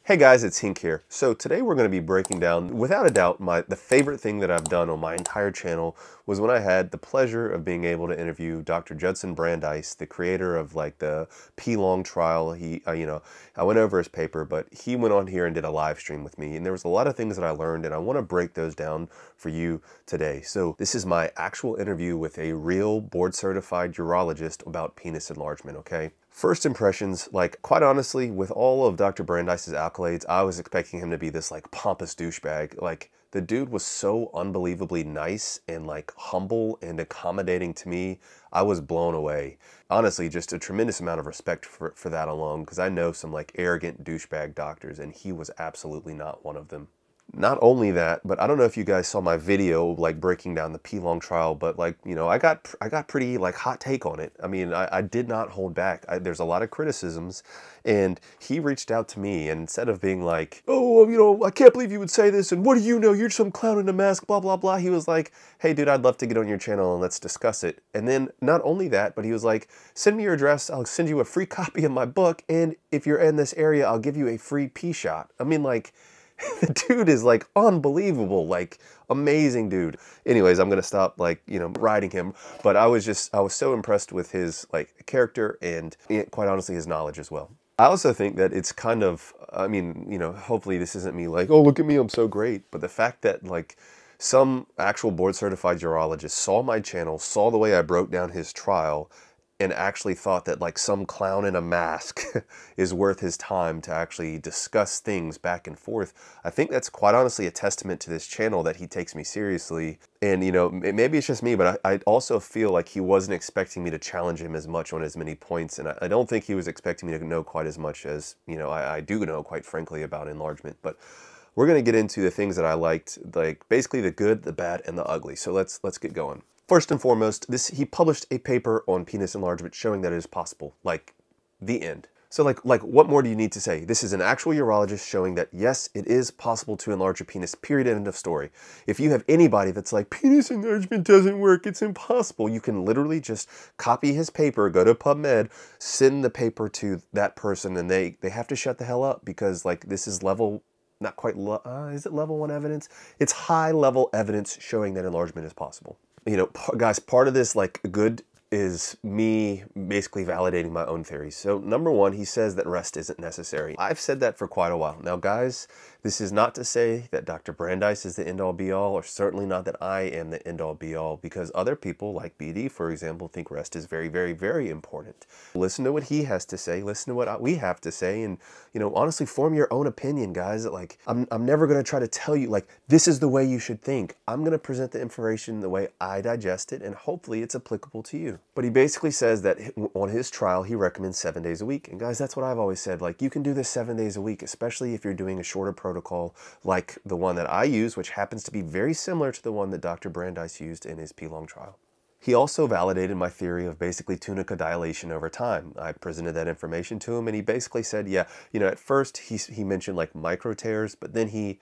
Hey guys, it's Hink here. So today we're going to be breaking down, without a doubt, the favorite thing that I've done on my entire channel was when I had the pleasure of being able to interview Dr. Judson Brandeis, the creator of like the P-Long trial. I went over his paper, but he went on here and did a live stream with me, and there was a lot of things that I learned, and I want to break those down for you today. So this is my actual interview with a real board-certified urologist about penis enlargement, okay? First impressions, like, quite honestly, with all of Dr. Brandeis's accolades, I was expecting him to be this, like, pompous douchebag. Like, the dude was so unbelievably nice and, like, humble and accommodating to me. I was blown away. Honestly, just a tremendous amount of respect for that alone, because I know some, like, arrogant douchebag doctors, and he was absolutely not one of them. Not only that, but I don't know if you guys saw my video like breaking down the P-Long trial, but like, you know, I got pretty like hot take on it. I mean, I did not hold back. There's a lot of criticisms, and he reached out to me, and instead of being like, oh, you know, I can't believe you would say this, and what do you know, you're some clown in a mask, blah, blah, blah. He was like, hey dude, I'd love to get on your channel and let's discuss it. And then not only that, but he was like, send me your address, I'll send you a free copy of my book, and if you're in this area, I'll give you a free P-shot. I mean, like, the dude is like unbelievable, like amazing dude. Anyways, I'm gonna stop like, you know, riding him, but I was so impressed with his like character and quite honestly his knowledge as well. I also think that it's kind of, I mean, you know, hopefully this isn't me like, oh, look at me, I'm so great. But the fact that like some actual board certified urologist saw my channel, saw the way I broke down his trial, and actually thought that like some clown in a mask is worth his time to actually discuss things back and forth. I think that's quite honestly a testament to this channel that he takes me seriously. And you know, maybe it's just me, but I also feel like he wasn't expecting me to challenge him as much on as many points. And I don't think he was expecting me to know quite as much as, you know, I do know, quite frankly, about enlargement. But we're going to get into the things that I liked, like basically the good, the bad, and the ugly. So let's get going. First and foremost, he published a paper on penis enlargement showing that it is possible, like the end. So like what more do you need to say? This is an actual urologist showing that yes, it is possible to enlarge a penis, period, end of story. If you have anybody that's like, penis enlargement doesn't work, it's impossible, you can literally just copy his paper, go to PubMed, send the paper to that person, and they have to shut the hell up because like this is level, not quite, is it level 1 evidence? It's high level evidence showing that enlargement is possible. You know, guys, part of this, like, good is me basically validating my own theories. So, number one, he says that rest isn't necessary. I've said that for quite a while. Now, guys, this is not to say that Dr. Brandeis is the end-all be-all, or certainly not that I am the end-all be-all, because other people, like BD, for example, think rest is very, very, very important. Listen to what he has to say, listen to what we have to say, and, you know, honestly, form your own opinion, guys. Like, I'm never going to try to tell you, like, this is the way you should think. I'm going to present the information the way I digest it, and hopefully it's applicable to you. But he basically says that on his trial, he recommends 7 days a week. And guys, that's what I've always said. Like, you can do this 7 days a week, especially if you're doing a shorter protocol like the one that I use, which happens to be very similar to the one that Dr. Brandeis used in his P-Long trial. He also validated my theory of basically tunica dilation over time. I presented that information to him, and he basically said, yeah, you know, at first he mentioned like micro tears, but then he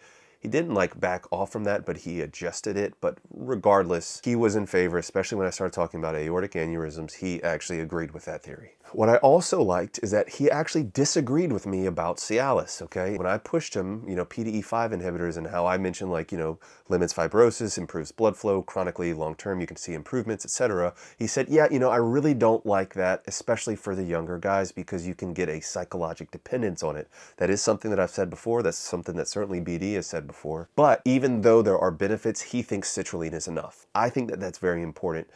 didn't like back off from that, but he adjusted it. But regardless, he was in favor, especially when I started talking about aortic aneurysms. He actually agreed with that theory. What I also liked is that he actually disagreed with me about Cialis, okay? When I pushed him, you know, PDE5 inhibitors and how I mentioned like, you know, limits fibrosis, improves blood flow, chronically, long-term, you can see improvements, etc. He said, yeah, you know, I really don't like that, especially for the younger guys, because you can get a psychologic dependence on it. That is something that I've said before. That's something that certainly BD has said before. But even though there are benefits, he thinks citrulline is enough. I think that that's very important.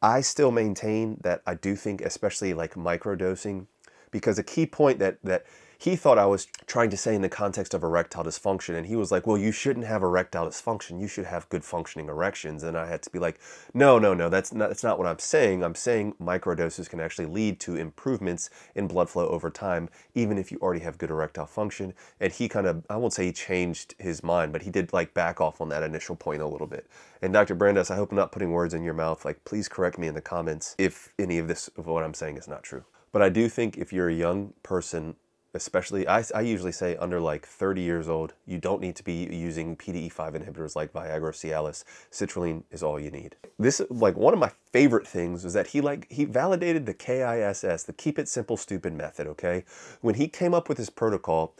I still maintain that I do think, especially like microdosing, because a key point that he thought I was trying to say in the context of erectile dysfunction, and he was like, well, you shouldn't have erectile dysfunction, you should have good functioning erections. And I had to be like, no, that's not what I'm saying. I'm saying microdoses can actually lead to improvements in blood flow over time, even if you already have good erectile function. And he kind of, I won't say he changed his mind, but he did like back off on that initial point a little bit. And Dr. Brandeis, I hope I'm not putting words in your mouth. Like, please correct me in the comments if any of this, of what I'm saying is not true. But I do think if you're a young person, especially, I usually say under like 30 years old, you don't need to be using PDE5 inhibitors like Viagra or Cialis. Citrulline is all you need. This, like, one of my favorite things was that he validated the KISS, the Keep It Simple Stupid method, okay? When he came up with his protocol,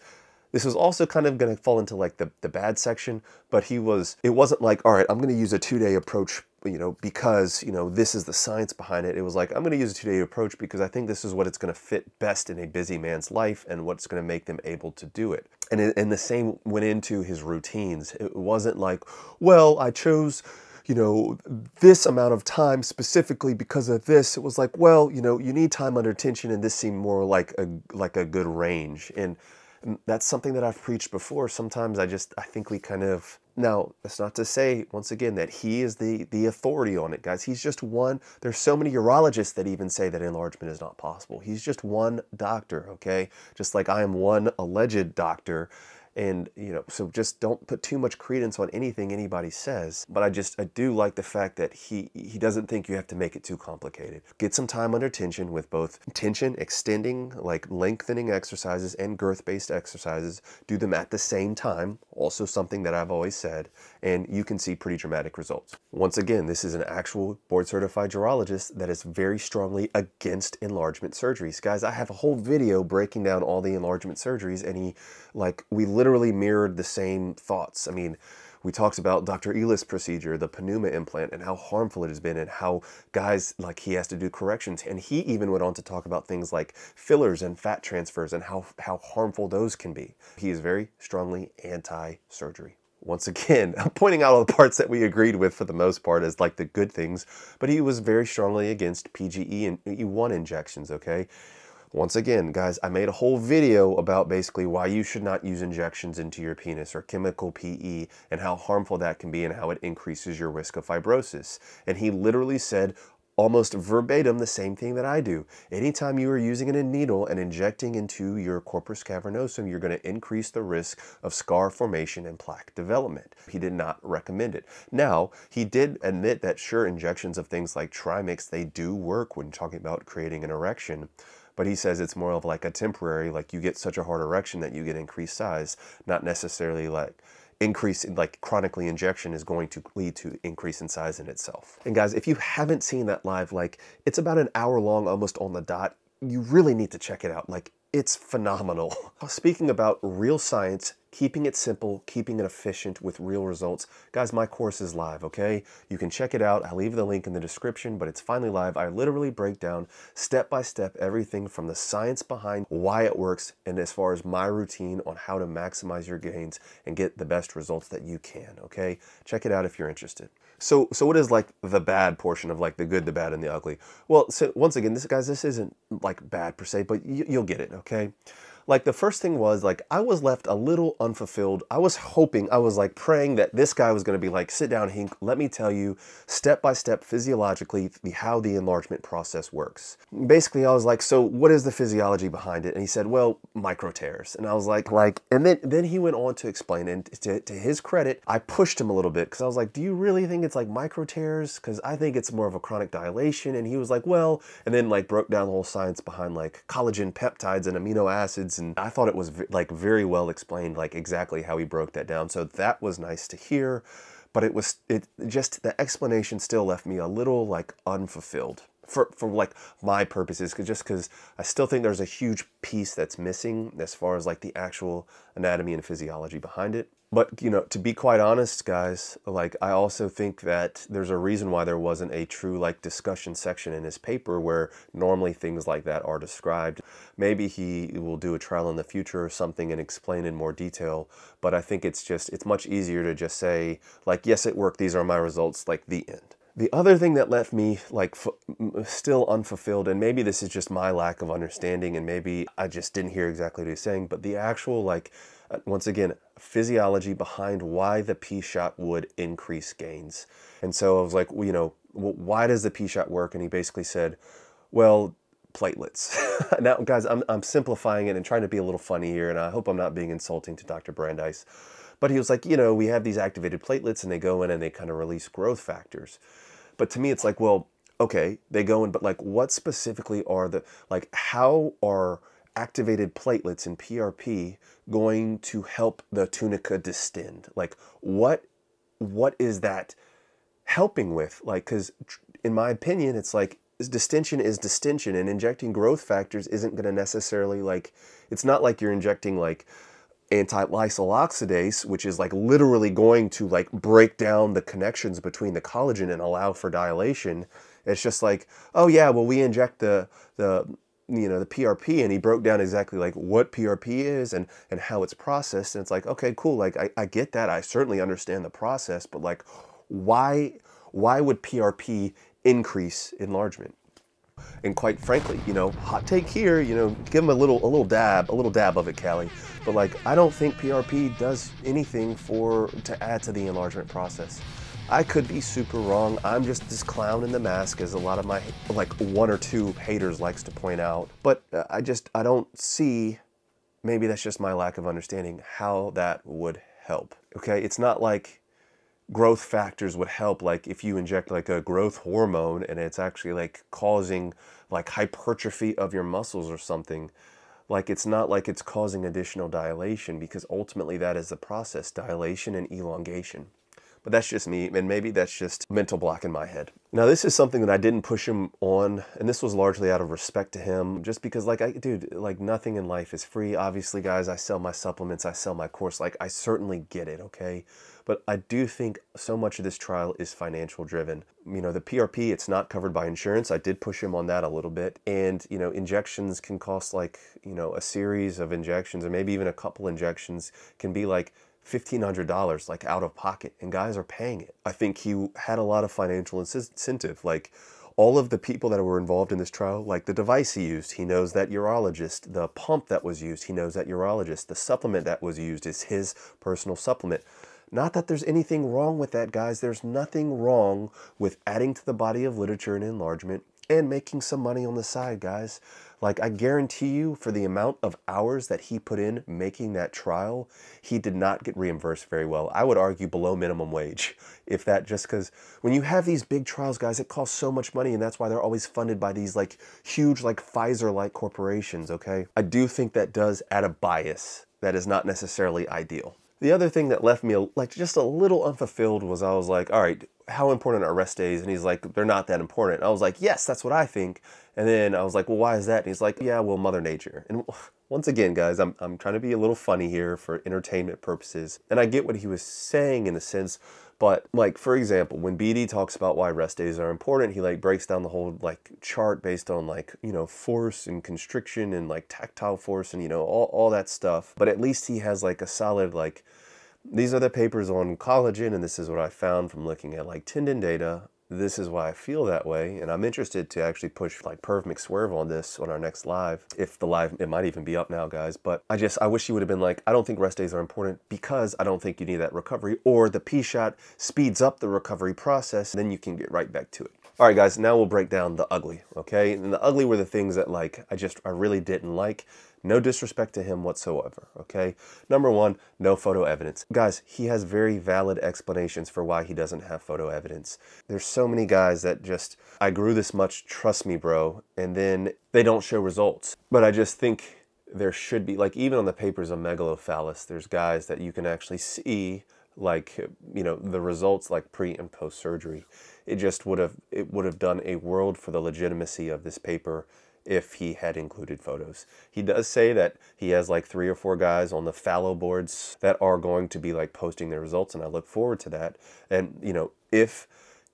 This was also kind of going to fall into like the bad section, but it wasn't like, all right, I'm going to use a 2-day approach, because, this is the science behind it. It was like, I'm going to use a 2-day approach because I think this is what it's going to fit best in a busy man's life and what's going to make them able to do it. And the same went into his routines. It wasn't like, well, I chose this amount of time specifically because of this. It was like, well, you need time under tension, and this seemed more like a good range. And that's something that I've preached before. Sometimes I think we kind of, now that's not to say, once again, that he is the authority on it, guys. He's just one. There's so many urologists that even say that enlargement is not possible. He's just one doctor, okay? Just like I am one alleged doctor. And, so just don't put too much credence on anything anybody says. But I do like the fact that he doesn't think you have to make it too complicated. Get some time under tension with both tension, extending, like lengthening exercises, and girth-based exercises. Do them at the same time. Also something that I've always said. And you can see pretty dramatic results. Once again, this is an actual board-certified urologist that is very strongly against enlargement surgeries. Guys, I have a whole video breaking down all the enlargement surgeries, and we literally mirrored the same thoughts. I mean, we talked about Dr. Elis' procedure, the pneuma implant, and how harmful it has been, and how guys, he has to do corrections. And he even went on to talk about things like fillers and fat transfers and how harmful those can be. He is very strongly anti-surgery. Once again, I'm pointing out all the parts that we agreed with for the most part as like the good things, but he was very strongly against PGE and E1 injections, okay? Once again, guys, I made a whole video about basically why you should not use injections into your penis or chemical PE and how harmful that can be and how it increases your risk of fibrosis. And he literally said almost verbatim the same thing that I do. Anytime you are using a needle and injecting into your corpus cavernosum, you're going to increase the risk of scar formation and plaque development. He did not recommend it. Now, he did admit that sure, injections of things like Trimix, they do work when talking about creating an erection. But he says it's more of like a temporary, like you get such a hard erection that you get increased size, not necessarily like increase in like chronically injection is going to lead to increase in size in itself. And guys, if you haven't seen that live, it's about an hour long, almost on the dot. You really need to check it out. It's phenomenal. Speaking about real science, keeping it simple, keeping it efficient with real results. Guys, my course is live, okay? You can check it out. I'll leave the link in the description, but it's finally live. I literally break down step by step everything from the science behind why it works and as far as my routine on how to maximize your gains and get the best results that you can, okay? Check it out if you're interested. So what is like the bad portion of like the good, the bad, and the ugly? Well, so once again, this isn't like bad per se, but you'll get it, okay? Like the first thing was like, I was left a little unfulfilled. I was like praying that this guy was going to be like, sit down, Hink, let me tell you step by step physiologically how the enlargement process works. Basically, I was like, so what is the physiology behind it? And he said, well, micro tears. And I was like, and then he went on to explain, and to his credit, I pushed him a little bit because I was like, do you really think it's like micro tears? Because I think it's more of a chronic dilation. And he was like, well, and then like broke down the whole science behind like collagen peptides and amino acids. And I thought it was like very well explained, like exactly how he broke that down. So that was nice to hear, but the explanation still left me a little like unfulfilled for like my purposes, because I still think there's a huge piece that's missing as far as like the actual anatomy and physiology behind it. But, to be quite honest, guys, like I also think that there's a reason why there wasn't a true like discussion section in his paper where normally things like that are described. Maybe he will do a trial in the future or something and explain in more detail. But I think it's much easier to just say like, yes, it worked. These are my results, like the end. The other thing that left me like still unfulfilled, and maybe this is just my lack of understanding and maybe I just didn't hear exactly what he was saying, but the actual like, once again, physiology behind why the P-shot would increase gains. And so I was like, well, why does the P-shot work? And he basically said, well, platelets. Now, guys, I'm simplifying it and trying to be a little funny here, and I hope I'm not being insulting to Dr. Brandeis. But he was like, we have these activated platelets and they go in and they kind of release growth factors. But to me, it's like, well, okay, they go in, but like what specifically are how are activated platelets in PRP going to help the tunica distend? Like what is that helping with? Like, because in my opinion, it's like distension is distension, and injecting growth factors isn't going to necessarily it's not like you're injecting like anti-lysyl oxidase, which is like literally going to like break down the connections between the collagen and allow for dilation. It's just like, oh yeah, well we inject the the PRP, and he broke down exactly like what PRP is and how it's processed. And it's like, okay, cool. Like I get that. I certainly understand the process, but like why would PRP increase enlargement? And quite frankly, hot take here, give him a little dab of it, Callie. But like, I don't think PRP does anything to add to the enlargement process. I could be super wrong. I'm just this clown in the mask, as a lot of my like one or two haters likes to point out. But I don't see, maybe that's just my lack of understanding, how that would help. Okay, it's not like growth factors would help, like if you inject like a growth hormone and it's actually like causing like hypertrophy of your muscles or something. Like it's not like it's causing additional dilation, because ultimately that is the process, dilation and elongation. But that's just me, and maybe that's just mental block in my head. Now, this is something that I didn't push him on, and this was largely out of respect to him, just because, like, dude, like, nothing in life is free. Obviously, guys, I sell my supplements, I sell my course. Like, I certainly get it, okay? But I do think so much of this trial is financial driven. The PRP, it's not covered by insurance. I did push him on that a little bit. And, injections can cost like, a series of injections, or maybe even a couple injections can be like $1,500 like out of pocket, and guys are paying it. I think he had a lot of financial incentive. Like all of the people that were involved in this trial, like the device he used, he knows that urologist. The pump that was used, he knows that urologist. The supplement that was used is his personal supplement. Not that there's anything wrong with that, guys. There's nothing wrong with adding to the body of literature and enlargement and making some money on the side, guys. Like, I guarantee you, for the amount of hours that he put in making that trial, he did not get reimbursed very well. I would argue below minimum wage, if that, just because when you have these big trials, guys, it costs so much money, and that's why they're always funded by these like huge, like Pfizer-like corporations, okay? I do think that does add a bias that is not necessarily ideal. The other thing that left me like just a little unfulfilled was, I was like, all right, how important are rest days? And he's like, they're not that important. I was like, yes, that's what I think. And then I was like, well, why is that? And he's like, yeah, well, Mother Nature. And once again, guys, I'm trying to be a little funny here for entertainment purposes. And I get what he was saying in a sense, but like, for example, when BD talks about why rest days are important, he like breaks down the whole like chart based on like, force and constriction and like tactile force and, all that stuff. But at least he has like a solid, like, these are the papers on collagen, and this is what I found from looking at like tendon data. This is why I feel that way, and I'm interested to actually push like Perv McSwerve on this on our next live. If the live, it might even be up now, guys. But I wish he would have been like, I don't think rest days are important because I don't think you need that recovery, or the P-shot speeds up the recovery process, and then you can get right back to it. All right, guys, now we'll break down the ugly, okay? And the ugly were the things that like I really didn't like. No disrespect to him whatsoever, okay? Number one, no photo evidence. Guys, he has very valid explanations for why he doesn't have photo evidence. There's so many guys that just, I grew this much, trust me, bro, and then they don't show results. But I just think there should be, like, even on the papers of megalophallus, there's guys that you can actually see, like, the results like pre and post surgery. It just would have done a world for the legitimacy of this paper if he had included photos. He does say that he has like 3 or 4 guys on the fallow boards that are going to be like posting their results, and I look forward to that. And if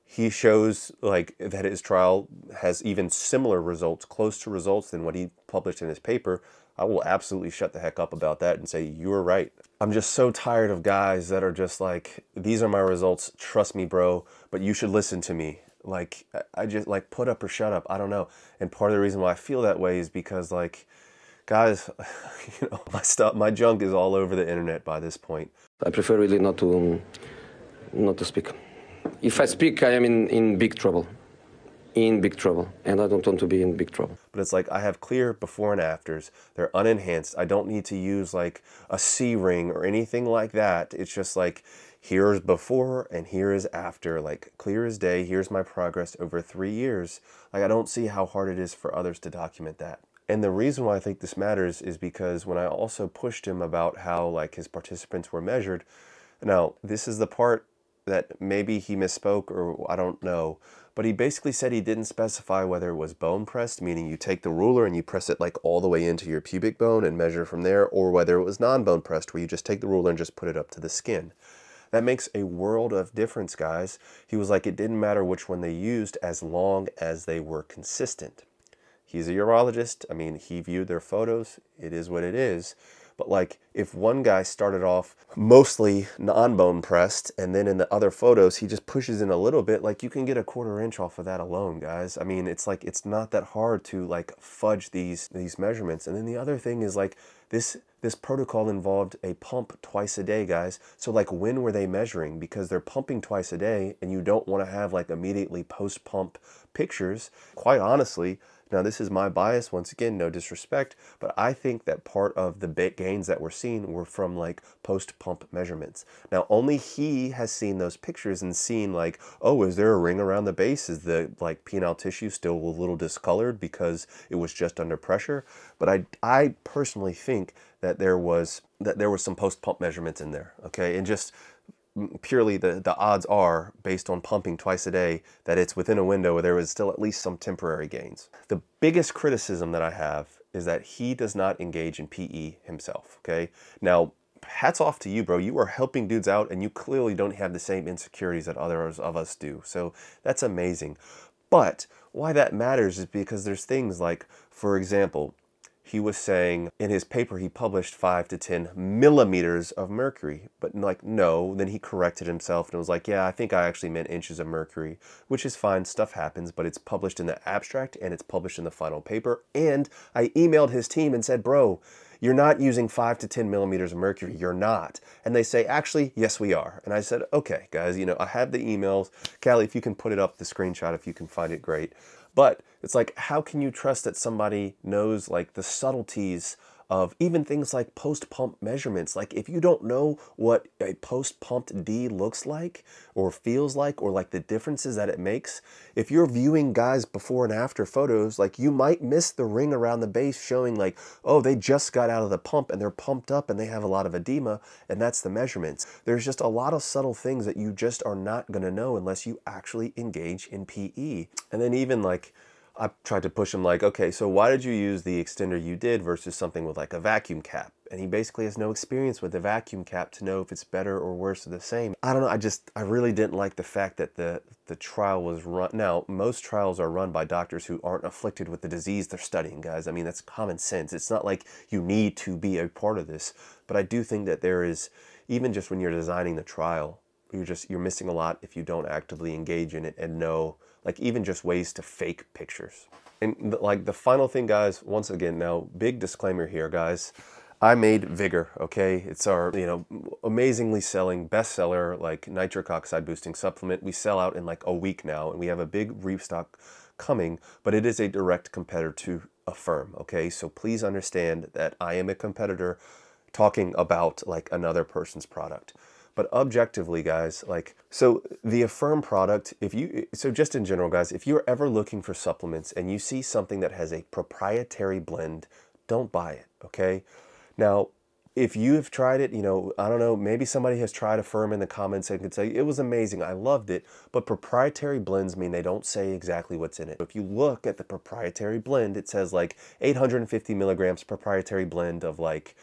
he shows like that his trial has even similar results, close to results than what he published in his paper, I will absolutely shut the heck up about that and say, you were right. I'm just so tired of guys that are just like, these are my results, trust me, bro, but you should listen to me. Like, I just, like, put up or shut up. I don't know. And part of the reason why I feel that way is because, like, guys, my junk is all over the internet by this point. I prefer really not to speak. If I speak, I am in big trouble. In big trouble. And I don't want to be in big trouble. But it's like, I have clear before and afters. They're unenhanced. I don't need to use, like, a C-ring or anything like that. It's just like, here's before and here is after, like clear as day. Here's my progress over 3 years. Like, I don't see how hard it is for others to document that. And the reason why I think this matters is because when I also pushed him about how like his participants were measured, now this is the part that maybe he misspoke, or I don't know. But he basically said he didn't specify whether it was bone pressed, meaning you take the ruler and you press it like all the way into your pubic bone and measure from there, or whether it was non-bone pressed, where you just take the ruler and just put it up to the skin. That makes a world of difference, guys. He was like, it didn't matter which one they used as long as they were consistent. He's a urologist. I mean, he viewed their photos. It is what it is. But like, if one guy started off mostly non-bone pressed, and then in the other photos he just pushes in a little bit, like, you can get a 1/4 inch off of that alone, guys. I mean, it's like, it's not that hard to like fudge these measurements. And then the other thing is like, this protocol involved a pump twice a day, guys. So like, when were they measuring? Because they're pumping twice a day, and you don't want to have like immediately post-pump pictures. Quite honestly, now this is my bias, once again, no disrespect, but I think that part of the gains that we're seeing were from like post-pump measurements. Now only he has seen those pictures and seen like, oh, is there a ring around the base? Is the like penile tissue still a little discolored because it was just under pressure? But I personally think that there was some post-pump measurements in there, okay? And just purely the odds are, based on pumping twice a day, that it's within a window where there was still at least some temporary gains. The biggest criticism that I have is that he does not engage in PE himself, okay? Now, hats off to you, bro. You are helping dudes out, and you clearly don't have the same insecurities that others of us do. So that's amazing. But why that matters is because there's things like, for example, he was saying in his paper he published 5 to 10 millimeters of mercury, but like, no, then he corrected himself and was like, yeah, I think I actually meant inches of mercury, which is fine, stuff happens, but it's published in the abstract and it's published in the final paper. And I emailed his team and said, bro, you're not using 5 to 10 millimeters of mercury, you're not. And they say, actually, yes, we are. And I said, okay, guys, you know, I have the emails. Callie, if you can put it up, the screenshot, if you can find it, great. But it's like, how can you trust that somebody knows like the subtleties of even things like post-pump measurements? Like, if you don't know what a post-pumped D looks like or feels like, or like the differences that it makes, if you're viewing guys before and after photos, like, you might miss the ring around the base showing like, oh, they just got out of the pump and they're pumped up and they have a lot of edema, and that's the measurements. There's just a lot of subtle things that you just are not going to know unless you actually engage in PE. And then even like, I tried to push him like, okay, so why did you use the extender you did versus something with like a vacuum cap? And he basically has no experience with the vacuum cap to know if it's better or worse or the same. I don't know, I really didn't like the fact that the trial was run. Now, most trials are run by doctors who aren't afflicted with the disease they're studying, guys. I mean, that's common sense. It's not like you need to be a part of this. But I do think that there is, even just when you're designing the trial, you're missing a lot if you don't actively engage in it and know, like, even just ways to fake pictures. And like the final thing, guys, once again, now big disclaimer here, guys, I made VIGOR, okay? It's our, you know, amazingly selling bestseller, like nitric oxide boosting supplement. We sell out in like a week now, and we have a big restock coming, but it is a direct competitor to Affirm, okay? So please understand that I am a competitor talking about like another person's product. But objectively, guys, like, so the Affirm product, so just in general, guys, if you're ever looking for supplements and you see something that has a proprietary blend, don't buy it, okay? Now, if you have tried it, you know, I don't know, maybe somebody has tried Affirm in the comments and could say, it was amazing, I loved it, but proprietary blends mean they don't say exactly what's in it. If you look at the proprietary blend, it says like 850 milligrams proprietary blend of like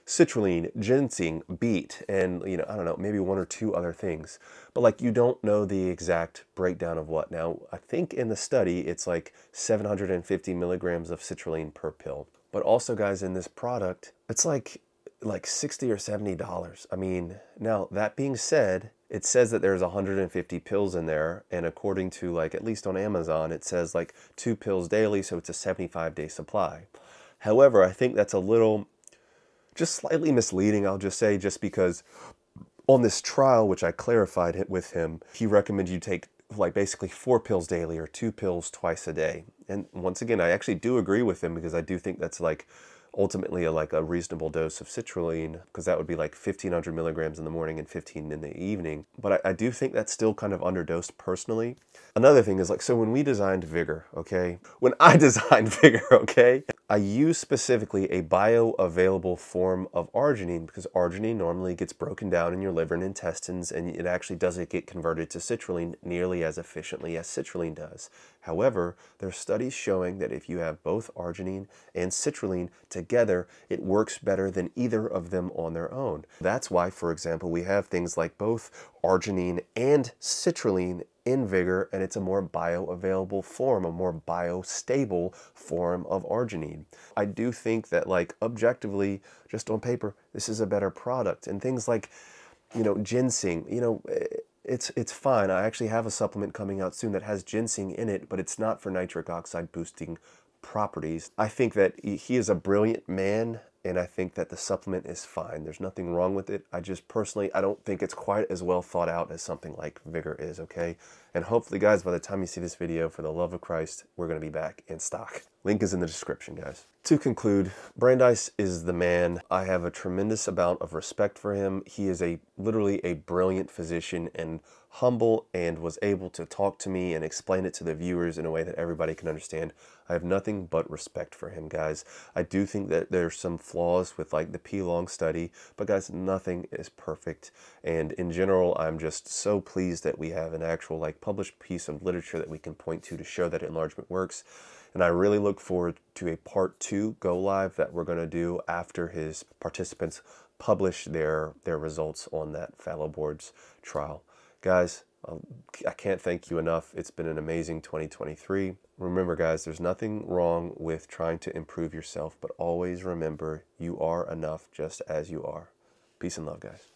citrulline, ginseng, beet, and, you know, I don't know, maybe 1 or 2 other things. But like, you don't know the exact breakdown of what. Now, I think in the study, it's like 750 milligrams of citrulline per pill. But also, guys, in this product, it's like $60 or $70. I mean, now, that being said, it says that there's 150 pills in there, and according to, like, at least on Amazon, it says like 2 pills daily, so it's a 75-day supply. However, I think that's a little, just slightly misleading, I'll just say, just because on this trial, which I clarified it with him, he recommended you take like basically 4 pills daily or 2 pills twice a day. And once again, I actually do agree with him, because I do think that's like ultimately like a reasonable dose of citrulline, because that would be like 1,500 milligrams in the morning and 15 in the evening. But I do think that's still kind of underdosed personally. Another thing is like, so when we designed VIGOR, okay, when I designed VIGOR, okay, I used specifically a bioavailable form of arginine, because arginine normally gets broken down in your liver and intestines, and it actually doesn't get converted to citrulline nearly as efficiently as citrulline does. However, there are studies showing that if you have both arginine and citrulline together, it works better than either of them on their own. That's why, for example, we have things like both arginine and citrulline in VIGOR, and it's a more bioavailable form, a more biostable form of arginine. I do think that, like, objectively, just on paper, this is a better product. And things like, you know, ginseng, you know, it's fine. I actually have a supplement coming out soon that has ginseng in it, but it's not for nitric oxide boosting properties. I think that he is a brilliant man, and I think that the supplement is fine. There's nothing wrong with it. I just personally, I don't think it's quite as well thought out as something like VIGOR is, okay? And hopefully, guys, by the time you see this video, for the love of Christ, we're going to be back in stock. Link is in the description, guys. To conclude, Brandeis is the man. I have a tremendous amount of respect for him. He is literally a brilliant physician and humble, and was able to talk to me and explain it to the viewers in a way that everybody can understand. I have nothing but respect for him, guys. I do think that there's some flaws with like the P-Long study, but guys, nothing is perfect. And in general, I'm just so pleased that we have an actual like published piece of literature that we can point to show that enlargement works. And I really look forward to a part 2 go live that we're going to do after his participants publish their results on that fallow boards trial. Guys, I can't thank you enough. It's been an amazing 2023. Remember, guys, there's nothing wrong with trying to improve yourself, but always remember you are enough just as you are. Peace and love, guys.